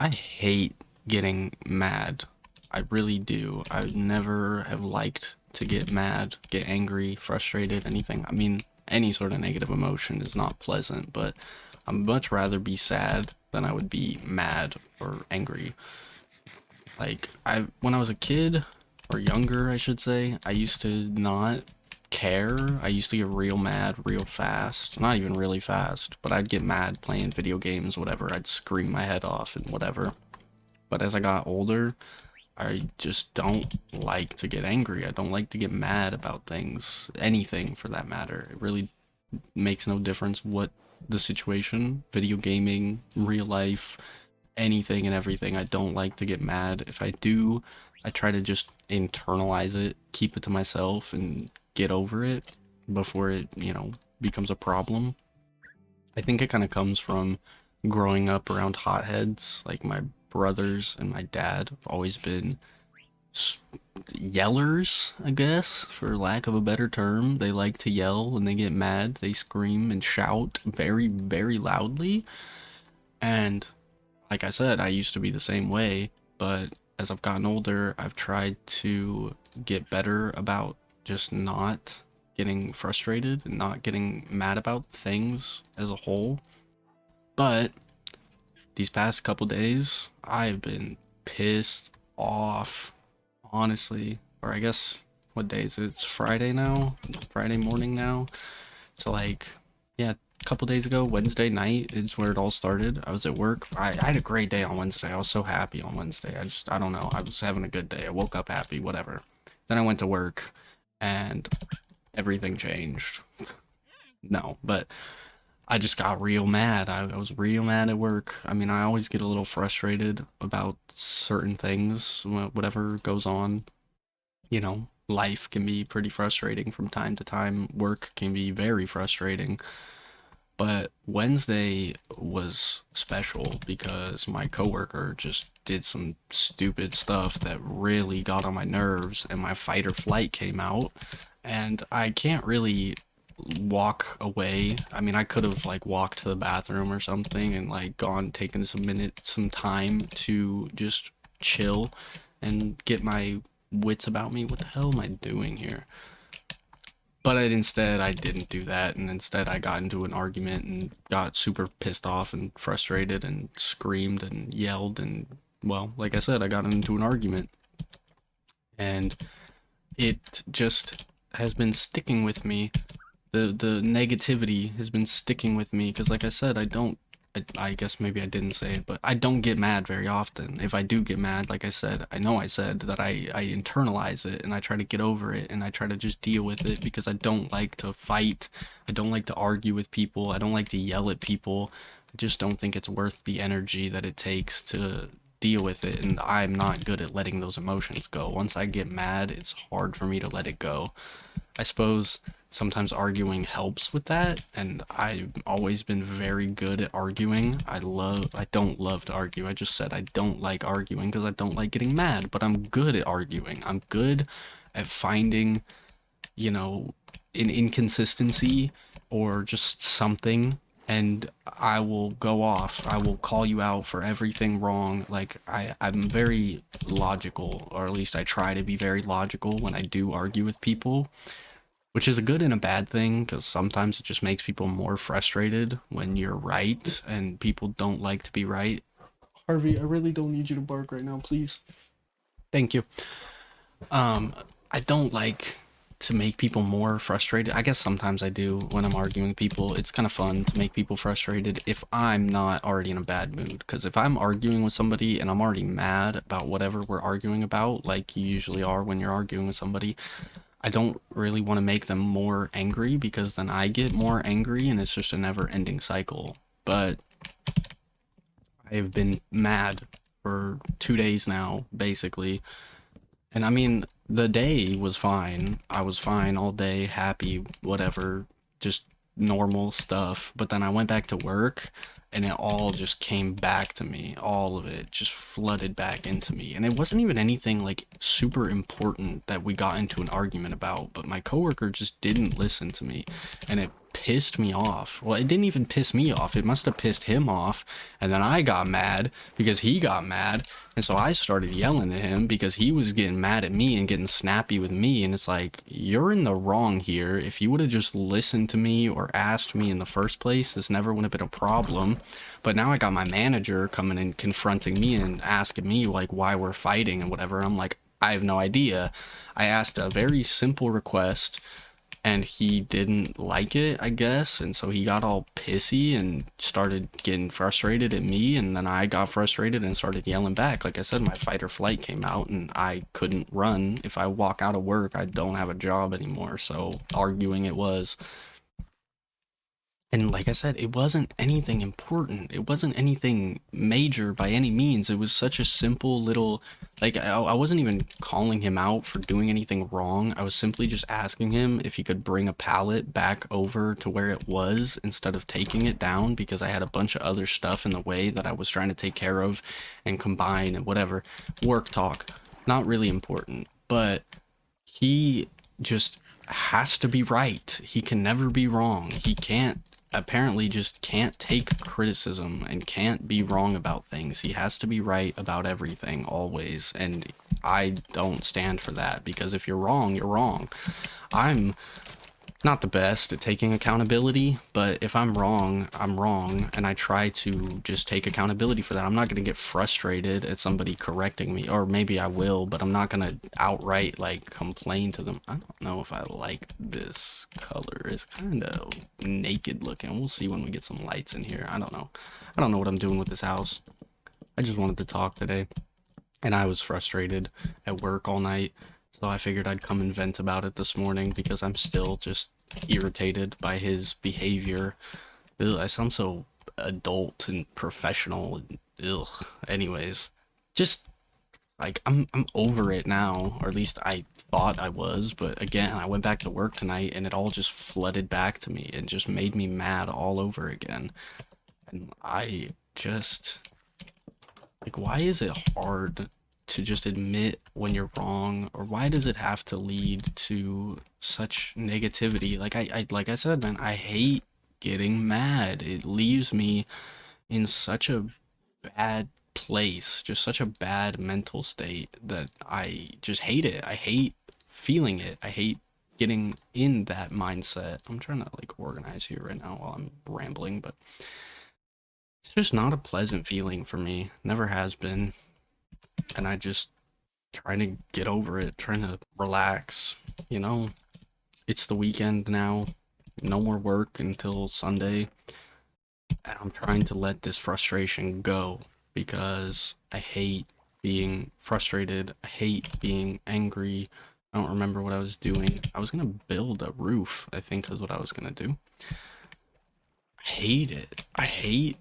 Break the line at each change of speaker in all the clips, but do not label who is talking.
I hate getting mad. I really do. I never have liked to get mad, get angry, frustrated, anything. I mean, any sort of negative emotion is not pleasant, but I'd much rather be sad than I would be mad or angry. Like, when I was a kid, or younger, I should say, I used to not care. I used to get real mad real fast. Not even really fast, but I'd get mad playing video games, whatever. I'd scream my head off and whatever. But as I got older, I just don't like to get angry. I don't like to get mad about things, anything for that matter. It really makes no difference what the situation, video gaming, real life, anything and everything. I don't like to get mad. If I do, I try to just internalize it, keep it to myself, and get over it before it becomes a problem. I think it kind of comes from growing up around hotheads. Like my brothers and my dad have always been yellers, I guess, for lack of a better term. They like to yell when they get mad. They scream and shout very, very loudly. And like I said, I used to be the same way, but as I've gotten older, I've tried to get better about just not getting frustrated and not getting mad about things as a whole. But these past couple days, I've been pissed off, honestly. Or I guess, what day is it? It's Friday now? Friday morning now? So, like, yeah, a couple days ago, Wednesday night is where it all started. I was at work. I had a great day on Wednesday. I was so happy on Wednesday. I don't know. I was having a good day. I woke up happy, whatever. Then I went to work and everything changed. No, but I just got real mad. I was real mad at work. I mean, I always get a little frustrated about certain things, whatever goes on. Life can be pretty frustrating from time to time. Work can be very frustrating. But Wednesday was special because my coworker just did some stupid stuff that really got on my nerves, and my fight or flight came out. And I can't really walk away. I mean, I could have like walked to the bathroom or something and like gone, taken some time to just chill and get my wits about me. What the hell am I doing here? But I didn't do that, and instead I got into an argument and got super pissed off and frustrated and screamed and yelled and, well, like I said, I got into an argument, and it just has been sticking with me. The negativity has been sticking with me because, like I said, I guess maybe I didn't say it, but I don't get mad very often. If I do get mad, like I said, I know I said that I internalize it and I try to get over it and I try to just deal with it because I don't like to fight. I don't like to argue with people. I don't like to yell at people. I just don't think it's worth the energy that it takes to deal with it, and I'm not good at letting those emotions go. Once I get mad, it's hard for me to let it go. I suppose sometimes arguing helps with that, and I've always been very good at arguing. I don't love to argue. I just said I don't like arguing because I don't like getting mad, but I'm good at arguing. I'm good at finding, you know, an inconsistency or just something, and I will go off. I will call you out for everything wrong. Like I'm very logical, or at least I try to be very logical when I do argue with people, which is a good and a bad thing because sometimes it just makes people more frustrated when you're right and people don't like to be right. Harvey, I really don't need you to bark right now, please. Thank you. I don't like to make people more frustrated. I guess sometimes I do when I'm arguing with people. It's kind of fun to make people frustrated if I'm not already in a bad mood. Because if I'm arguing with somebody and I'm already mad about whatever we're arguing about, like you usually are when you're arguing with somebody, I don't really want to make them more angry because then I get more angry and it's just a never ending cycle. But I've been mad for 2 days now, basically. And I mean, the day was fine. I was fine all day, happy, whatever, just normal stuff. But then I went back to work and it all just came back to me. All of it just flooded back into me. And it wasn't even anything like super important that we got into an argument about, but my coworker just didn't listen to me. And it pissed me off. Well, it didn't even piss me off. It must have pissed him off. And then I got mad because he got mad. And so I started yelling at him because he was getting mad at me and getting snappy with me. And it's like, you're in the wrong here. If you would have just listened to me or asked me in the first place, this never would have been a problem. But now I got my manager coming and confronting me and asking me like why we're fighting and whatever. I'm like, I have no idea. I asked a very simple request and he didn't like it, I guess, and so he got all pissy and started getting frustrated at me, and then I got frustrated and started yelling back. Like I said, my fight or flight came out and I couldn't run. If I walk out of work, I don't have a job anymore, so arguing it was. And like I said, it wasn't anything important. It wasn't anything major by any means. It was such a simple little, like, I wasn't even calling him out for doing anything wrong. I was simply just asking him if he could bring a pallet back over to where it was instead of taking it down because I had a bunch of other stuff in the way that I was trying to take care of and combine and whatever. Work talk, not really important. But he just has to be right. He can never be wrong. He can't apparently just can't take criticism and can't be wrong about things. He has to be right about everything always. And I don't stand for that because if you're wrong, you're wrong. I'm not the best at taking accountability, but if I'm wrong, I'm wrong, and I try to just take accountability for that. I'm not going to get frustrated at somebody correcting me, or maybe I will, but I'm not going to outright like complain to them. I don't know if I like this color. It's kind of naked looking. We'll see when we get some lights in here. I don't know. I don't know what I'm doing with this house. I just wanted to talk today, and I was frustrated at work all night. So I figured I'd come and vent about it this morning because I'm still just irritated by his behavior. Ugh, I sound so adult and professional. Ugh. Anyways, just like I'm over it now, or at least I thought I was. But again, I went back to work tonight and it all just flooded back to me and just made me mad all over again. And I just like, why is it hard to just admit when you're wrong, or why does it have to lead to such negativity? Like I said, man, I hate getting mad. It leaves me in such a bad place, just such a bad mental state that I just hate it. I hate feeling it. I hate getting in that mindset. I'm trying to like organize here right now while I'm rambling, but it's just not a pleasant feeling for me. Never has been. And I just trying to get over it, trying to relax. You know, it's the weekend now, no more work until Sunday, and I'm trying to let this frustration go because I hate being frustrated. I hate being angry. I don't remember what I was doing. I was gonna build a roof, I think is what I was gonna do. I hate it. I hate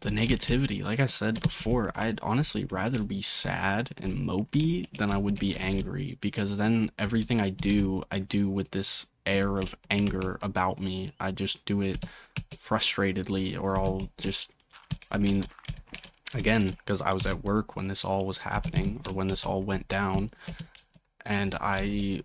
the negativity. Like I said before, I'd honestly rather be sad and mopey than I would be angry because then everything I do with this air of anger about me. I just do it frustratedly, or I'll just, I mean, again, because I was at work when this all was happening or when this all went down, and I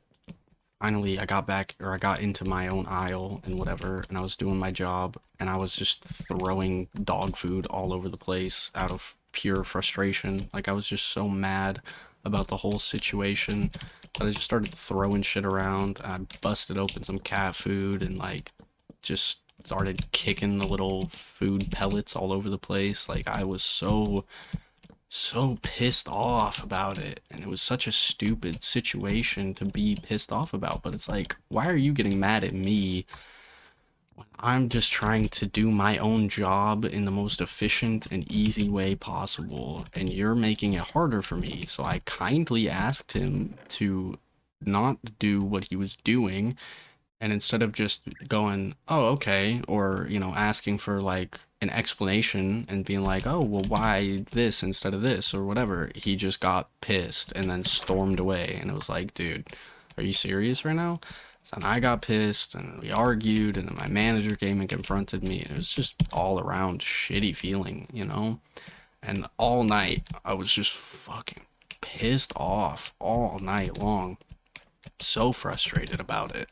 got back, or I got into my own aisle and whatever, and I was doing my job, and I was just throwing dog food all over the place out of pure frustration. Like, I was just so mad about the whole situation that I just started throwing shit around. I busted open some cat food and, like, just started kicking the little food pellets all over the place. Like, I was so pissed off about it, and it was such a stupid situation to be pissed off about. But it's like, why are you getting mad at me when I'm just trying to do my own job in the most efficient and easy way possible, and you're making it harder for me? So I kindly asked him to not do what he was doing, and instead of just going, oh, okay, or, asking for like an explanation and being like, oh, well, why this instead of this or whatever, he just got pissed and then stormed away. And it was like, dude, are you serious right now? So then I got pissed and we argued, and then my manager came and confronted me. And it was just all around shitty feeling. And all night I was just fucking pissed off all night long. So frustrated about it.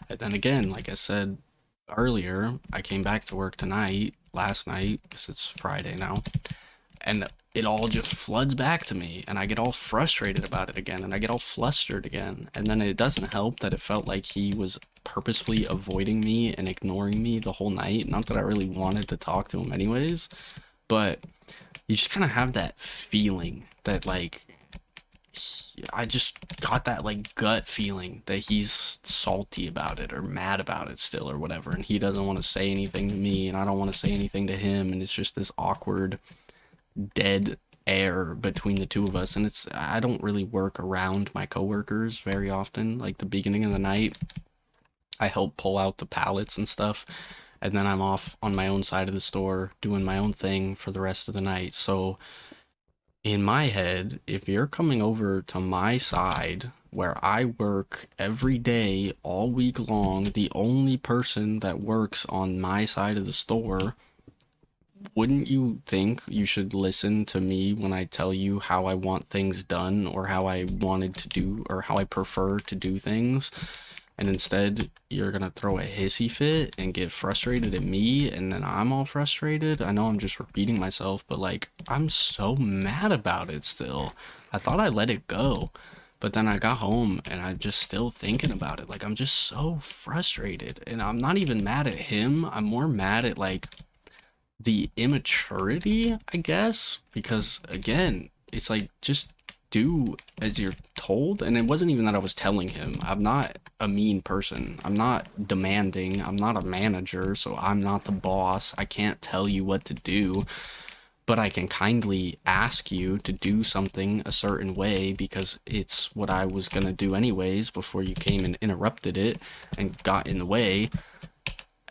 And then again, like I said earlier, I came back to work tonight, last night, because it's Friday now, and it all just floods back to me, and I get all frustrated about it again, and I get all flustered again. And then it doesn't help that it felt like he was purposefully avoiding me and ignoring me the whole night. Not that I really wanted to talk to him anyways, but you just kind of have that feeling that like I just got that like gut feeling that he's salty about it or mad about it still or whatever, and he doesn't want to say anything to me and I don't want to say anything to him, and it's just this awkward dead air between the two of us. And it's, I don't really work around my coworkers very often. Like the beginning of the night, I help pull out the pallets and stuff, and then I'm off on my own side of the store doing my own thing for the rest of the night. So in my head, if you're coming over to my side where I work every day all week long, the only person that works on my side of the store, wouldn't you think you should listen to me when I tell you how I want things done or how I wanted to do or how I prefer to do things? And instead, you're gonna throw a hissy fit and get frustrated at me, and then I'm all frustrated. I know I'm just repeating myself, but like, I'm so mad about it still. I thought I let it go, but then I got home and I'm just still thinking about it. Like, I'm just so frustrated. And I'm not even mad at him, I'm more mad at like the immaturity, I guess, because again, it's like just do as you're told. And it wasn't even that I was telling him. I'm not a mean person. I'm not demanding. I'm not a manager, so I'm not the boss. I can't tell you what to do, but I can kindly ask you to do something a certain way because it's what I was going to do anyways before you came and interrupted it and got in the way.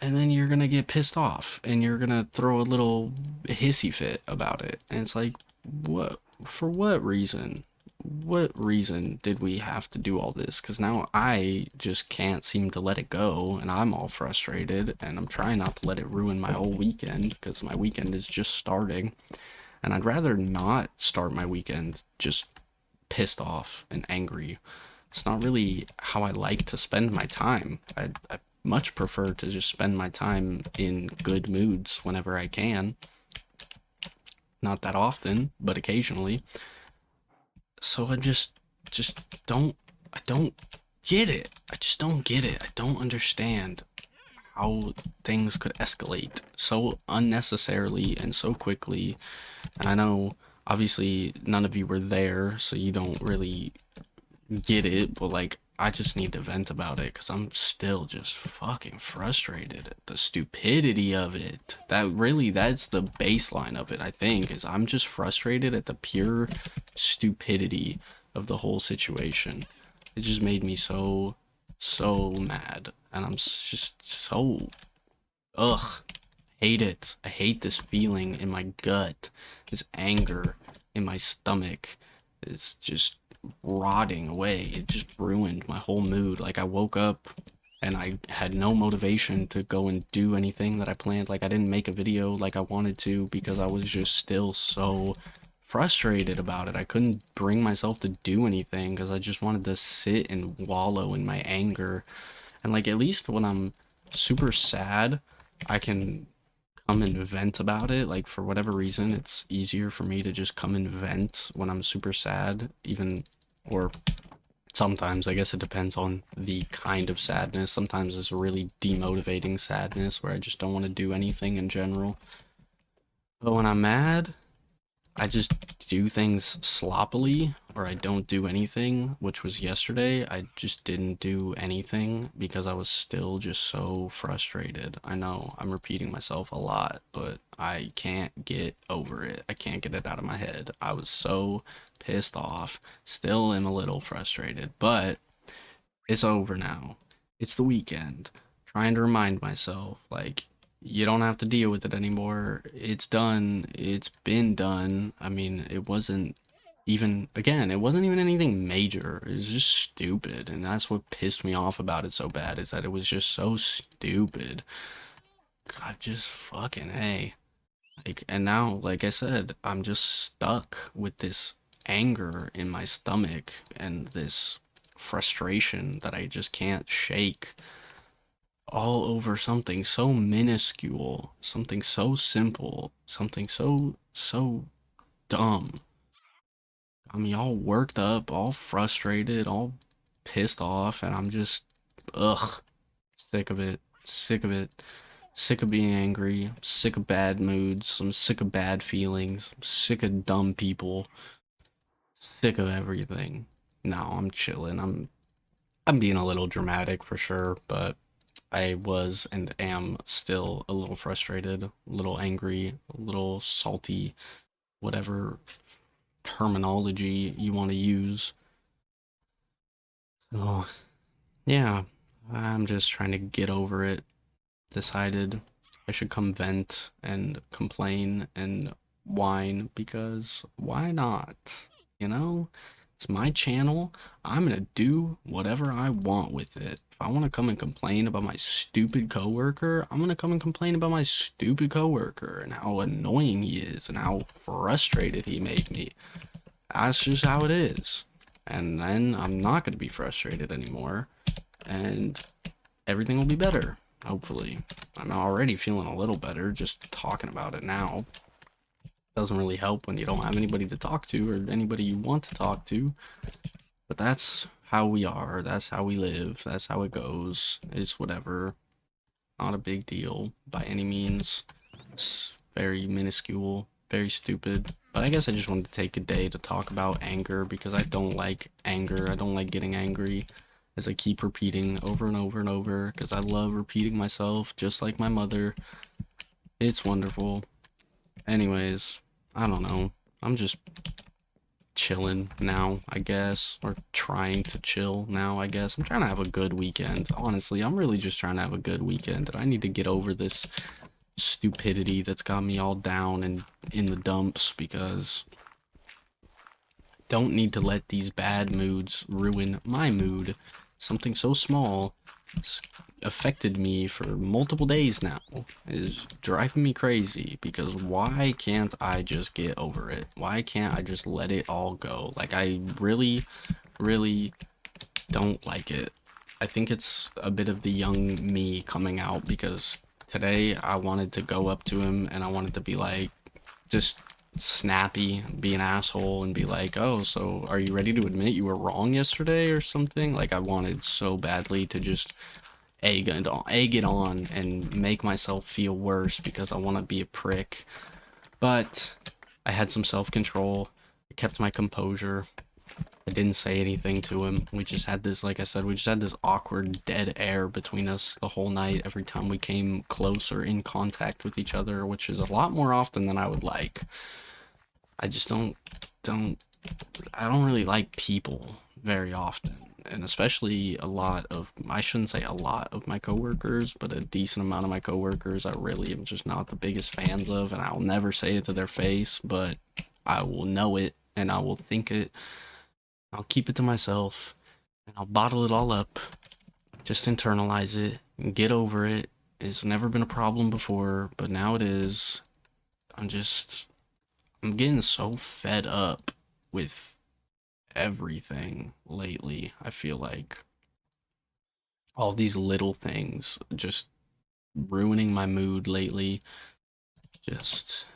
And then you're gonna get pissed off and you're gonna throw a little hissy fit about it. And it's like, what? For what reason? What reason did we have to do all this? Because now I just can't seem to let it go, and I'm all frustrated, and I'm trying not to let it ruin my whole weekend because my weekend is just starting. And I'd rather not start my weekend just pissed off and angry. It's not really how I like to spend my time. I much prefer to just spend my time in good moods whenever I can. Not that often, but occasionally. So just don't I don't get it. I just don't get it. I don't understand how things could escalate so unnecessarily and so quickly. And I know obviously none of you were there, so you don't really get it, but like I just need to vent about it because I'm still just fucking frustrated at the stupidity of it. That's the baseline of it, I think, is I'm just frustrated at the pure stupidity of the whole situation. It just made me so mad, and I'm just so ugh, hate it. I hate this feeling in my gut, this anger in my stomach. It's just rotting away. It just ruined my whole mood. Like I woke up and I had no motivation to go and do anything that I planned. Like I didn't make a video like I wanted to because I was just still so frustrated about it. I couldn't bring myself to do anything because I just wanted to sit and wallow in my anger. And like at least when I'm super sad, I can come and vent about it. Like for whatever reason, it's easier for me to just come and vent when I'm super sad, even or sometimes I guess it depends on the kind of sadness. Sometimes it's a really demotivating sadness where I just don't want to do anything in general. But when I'm mad, I just do things sloppily or I don't do anything, which was yesterday. I just didn't do anything because I was still just so frustrated. I know I'm repeating myself a lot, but I can't get over it. I can't get it out of my head. I was so pissed off. Still am a little frustrated, but it's over now. It's the weekend. Trying to remind myself, like, you don't have to deal with it anymore. It's done. It's been done. I mean, it wasn't even, again, it wasn't even anything major. It was just stupid. And that's what pissed me off about it so bad, is that it was just so stupid. God, just fucking hey. Like, and now, like I said, I'm just stuck with this anger in my stomach and this frustration that I just can't shake all over something so minuscule, something so simple, something so dumb. I mean, all worked up, all frustrated, all pissed off, and I'm just, ugh, sick of it. Sick of it. Sick of being angry. I'm sick of bad moods. I'm sick of bad feelings. I'm sick of dumb people. Sick of everything. No, I'm chilling. I'm being a little dramatic for sure, but I was and am still a little frustrated, a little angry, a little salty, whatever terminology you want to use. So, yeah, I'm just trying to get over it. Decided I should come vent and complain and whine because why not? You know, it's my channel. I'm gonna do whatever I want with it. If I want to come and complain about my stupid coworker, I'm gonna come and complain about my stupid coworker and how annoying he is and how frustrated he made me. That's just how it is. And then I'm not gonna be frustrated anymore. And everything will be better, hopefully. I'm already feeling a little better just talking about it now. Doesn't really help when you don't have anybody to talk to or anybody you want to talk to. But that's how we are. That's how we live. That's how it goes. It's whatever. Not a big deal by any means. It's very minuscule, very stupid. But I guess I just wanted to take a day to talk about anger because I don't like anger. I don't like getting angry, as I keep repeating over and over and over because I love repeating myself just like my mother. It's wonderful. Anyways, I don't know. I'm just chilling now, I guess, or trying to chill now, I guess. I'm trying to have a good weekend. Honestly, I'm really just trying to have a good weekend. And I need to get over this stupidity that's got me all down and in the dumps because I don't need to let these bad moods ruin my mood. Something so small affected me for multiple days now is driving me crazy because why can't I just get over it? Why can't I just let it all go? Like, I really, really don't like it. I think it's a bit of the young me coming out because today I wanted to go up to him and I wanted to be like, just snappy, be an asshole, and be like, oh, so are you ready to admit you were wrong yesterday or something? Like, I wanted so badly to just egg it on and make myself feel worse because I want to be a prick. But I had some self control. I kept my composure. I didn't say anything to him. We just had this, like I said, we just had this awkward dead air between us the whole night every time we came close or in contact with each other, which is a lot more often than I would like. I just don't I don't really like people very often. And especially a lot of, I shouldn't say a lot of my coworkers, but a decent amount of my coworkers I really am just not the biggest fans of, and I'll never say it to their face, but I will know it and I will think it. I'll keep it to myself and I'll bottle it all up, just internalize it and get over it. It's never been a problem before, but now it is. I'm just, I'm getting so fed up with everything lately. I feel like all these little things just ruining my mood lately. Just,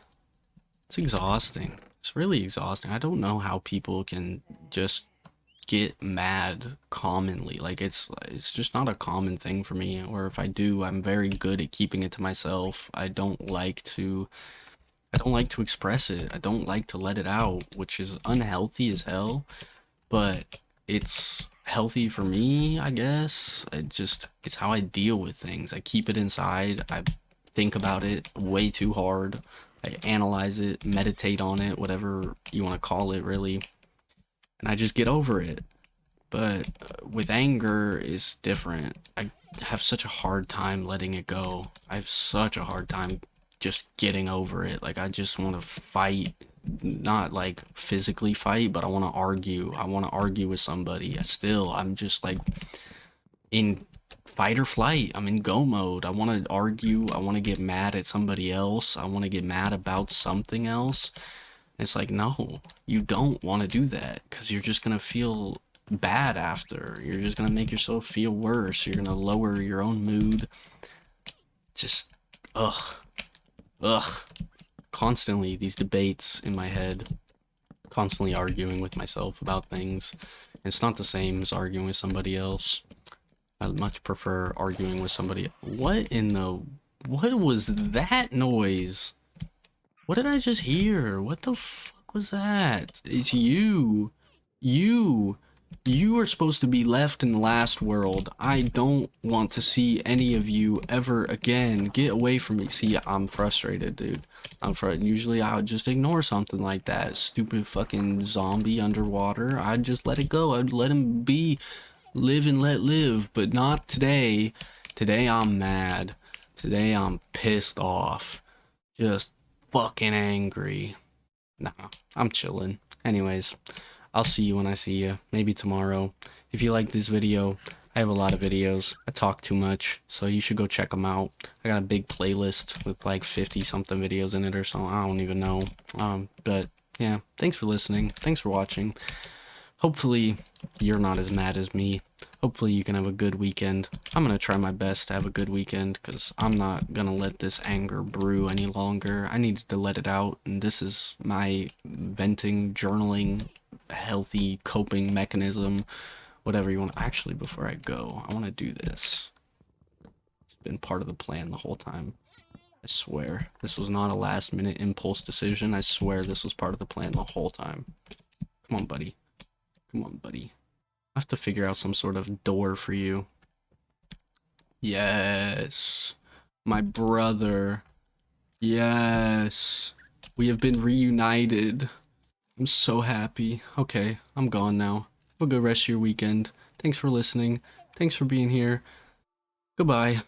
it's exhausting. It's really exhausting. I don't know how people can just get mad commonly. Like, it's just not a common thing for me, or if I do, I'm very good at keeping it to myself. I don't like to express it. I don't like to let it out, which is unhealthy as hell, but it's healthy for me, I guess. It's how I deal with things. I keep it inside. I think about it way too hard. I analyze it, meditate on it, whatever you want to call it, really. And I just get over it. But with anger, it's different. I have such a hard time letting it go. I have such a hard time just getting over it. Like, I just want to fight, not like physically fight, but I want to argue. I want to argue with somebody. I'm just like in fight or flight. I'm in go mode. I want to argue. I want to get mad at somebody else. I want to get mad about something else. It's like, no, you don't want to do that because you're just going to feel bad after. You're just gonna make yourself feel worse. You're gonna lower your own mood. Just, ugh, ugh. Constantly these debates in my head, constantly arguing with myself about things. It's not the same as arguing with somebody else. I much prefer arguing with somebody. What in the, what was that noise? What did I just hear? What the fuck was that? It's you. You. You are supposed to be left in the last world. I don't want to see any of you ever again. Get away from me. See, I'm frustrated, dude. I'm frustrated. Usually I would just ignore something like that. Stupid fucking zombie underwater. I'd just let it go. I'd let him be. Live and let live. But not today. Today I'm mad. Today I'm pissed off. Just fucking angry. Nah, I'm chilling. Anyways, I'll see you when I see you. Maybe tomorrow. If you like this video, I have a lot of videos. I talk too much, so you should go check them out. I got a big playlist with like 50 something videos in it or so. I don't even know. But yeah, thanks for listening. Thanks for watching. Hopefully you're not as mad as me. Hopefully you can have a good weekend. I'm gonna try my best to have a good weekend because I'm not gonna let this anger brew any longer. I needed to let it out, and this is my venting, journaling, healthy coping mechanism, whatever you want. Actually, before I go, I want to do this. It's been part of the plan the whole time. I swear. This was not a last minute impulse decision. I swear this was part of the plan the whole time. Come on, buddy. Come on, buddy. I have to figure out some sort of door for you. Yes. My brother. Yes. We have been reunited. I'm so happy. Okay, I'm gone now. Have a good rest of your weekend. Thanks for listening. Thanks for being here. Goodbye.